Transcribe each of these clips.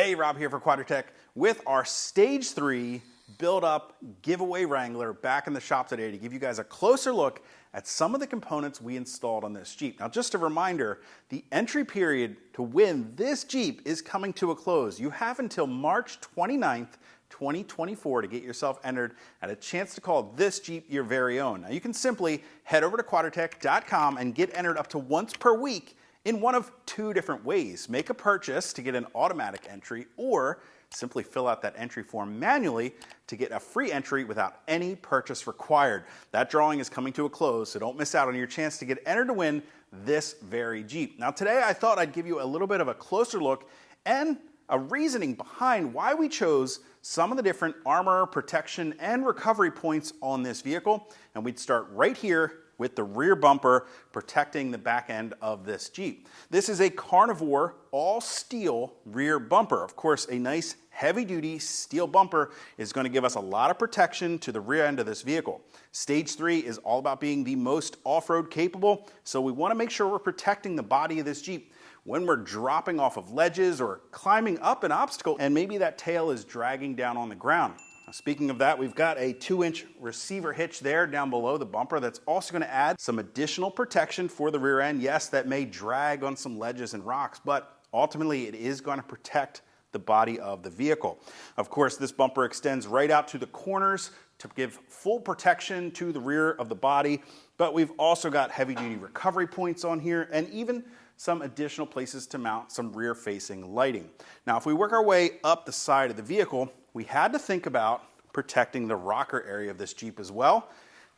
Hey, Rob here for Quadratec with our Stage 3 Build Up Giveaway Wrangler back in the shop today to give you guys a closer look at some of the components we installed on this Jeep. Now, just a reminder, the entry period to win this Jeep is coming to a close. You have until March 29th, 2024 to get yourself entered and a chance to call this Jeep your very own. Now, you can simply head over to quadratec.com and get entered up to once per week in one of two different ways. Make a purchase to get an automatic entry, or simply fill out that entry form manually to get a free entry without any purchase required. That drawing is coming to a close, so don't miss out on your chance to get entered to win this very Jeep. Now today I thought I'd give you a little bit of a closer look and a reasoning behind why we chose some of the different armor, protection, and recovery points on this vehicle. And we'd start right here with the rear bumper protecting the back end of this Jeep. This is a carnivore all steel rear bumper. Of course, a nice heavy duty steel bumper is going to give us a lot of protection to the rear end of this vehicle. Stage 3 is all about being the most off-road capable, so we want to make sure we're protecting the body of this Jeep when we're dropping off of ledges or climbing up an obstacle and maybe that tail is dragging down on the ground. Speaking of that, we've got a 2-inch receiver hitch there down below the bumper that's also going to add some additional protection for the rear end. Yes, that may drag on some ledges and rocks, but ultimately it is going to protect the body of the vehicle. Of course, this bumper extends right out to the corners to give full protection to the rear of the body, but we've also got heavy-duty recovery points on here and even some additional places to mount some rear-facing lighting. Now, if we work our way up the side of the vehicle, we had to think about protecting the rocker area of this Jeep as well,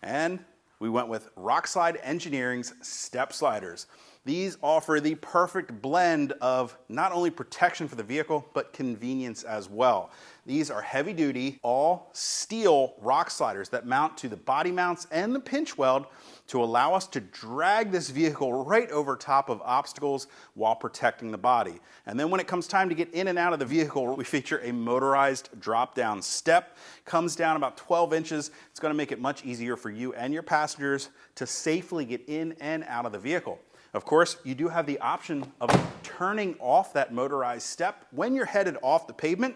and we went with Rockslide Engineering's step sliders. These offer the perfect blend of not only protection for the vehicle, but convenience as well. These are heavy-duty, all steel rock sliders that mount to the body mounts and the pinch weld to allow us to drag this vehicle right over top of obstacles while protecting the body. And then when it comes time to get in and out of the vehicle, we feature a motorized drop-down step. Comes down about 12 inches. It's going to make it much easier for you and your passengers to safely get in and out of the vehicle. Of course, you do have the option of turning off that motorized step when you're headed off the pavement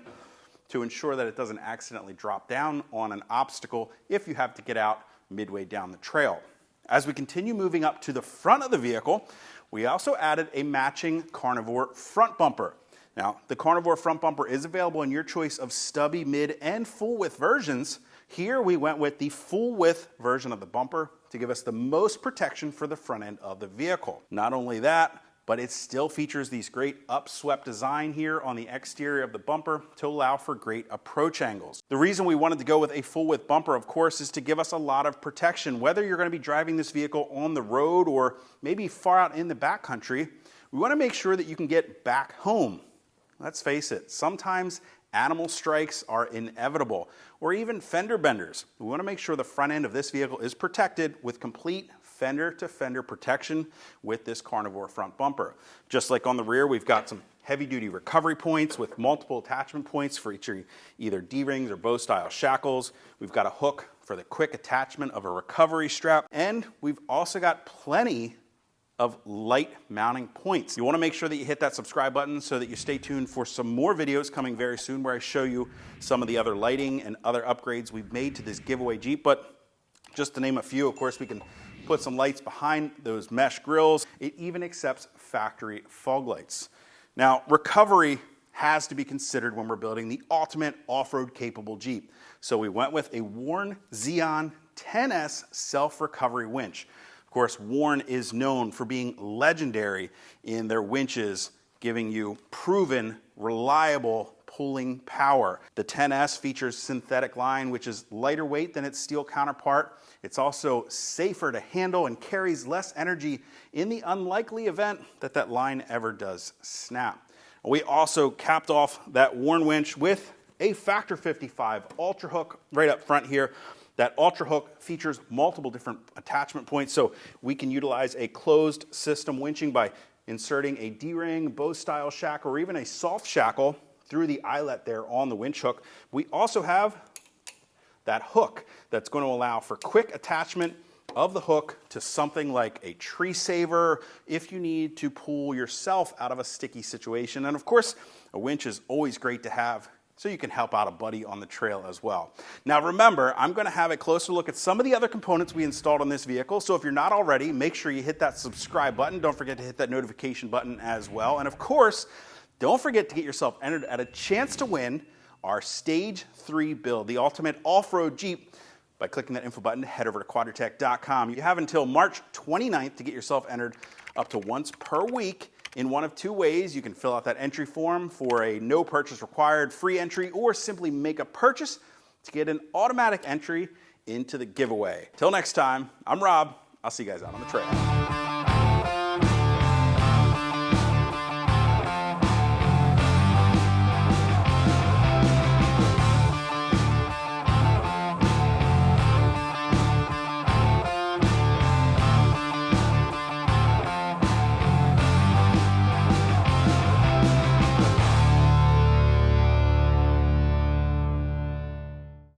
to ensure that it doesn't accidentally drop down on an obstacle if you have to get out midway down the trail. As we continue moving up to the front of the vehicle, we also added a matching carnivore front bumper. Now, the carnivore front bumper is available in your choice of stubby, mid, and full width versions. Here we went with the full width version of the bumper to give us the most protection for the front end of the vehicle. Not only that, but it still features these great upswept design here on the exterior of the bumper to allow for great approach angles. The reason we wanted to go with a full width bumper, of course, is to give us a lot of protection. Whether you're going to be driving this vehicle on the road or maybe far out in the backcountry, we want to make sure that you can get back home. Let's face it, sometimes animal strikes are inevitable, or even fender benders. We want to make sure the front end of this vehicle is protected with complete fender-to-fender protection with this carnivore front bumper. Just like on the rear, we've got some heavy-duty recovery points with multiple attachment points for either D-rings or bow-style shackles. We've got a hook for the quick attachment of a recovery strap, and we've also got plenty of light mounting points. You want to make sure that you hit that subscribe button so that you stay tuned for some more videos coming very soon where I show you some of the other lighting and other upgrades we've made to this giveaway Jeep. But just to name a few, of course, we can put some lights behind those mesh grills. It even accepts factory fog lights. Now, recovery has to be considered when we're building the ultimate off-road capable Jeep. So we went with a Warn Xeon 10S self-recovery winch. Of course, Warn is known for being legendary in their winches, giving you proven, reliable pulling power. The 10S features synthetic line, which is lighter weight than its steel counterpart. It's also safer to handle and carries less energy in the unlikely event that that line ever does snap. We also capped off that Warn winch with a Factor 55 Ultra Hook right up front here. That Ultra Hook features multiple different attachment points, so we can utilize a closed system winching by inserting a D-ring, bow-style shackle, or even a soft shackle through the eyelet there on the winch hook. We also have that hook that's going to allow for quick attachment of the hook to something like a tree saver if you need to pull yourself out of a sticky situation. And of course, a winch is always great to have, so you can help out a buddy on the trail as well. Now remember, I'm gonna have a closer look at some of the other components we installed on this vehicle, so if you're not already, make sure you hit that subscribe button. Don't forget to hit that notification button as well. And of course, don't forget to get yourself entered at a chance to win our Stage 3 build, the ultimate off-road Jeep, by clicking that info button. Head over to quadratec.com. You have until March 29th to get yourself entered up to once per week in one of two ways. You can fill out that entry form for a no purchase required free entry, or simply make a purchase to get an automatic entry into the giveaway. Till next time, I'm Rob. I'll see you guys out on the trail.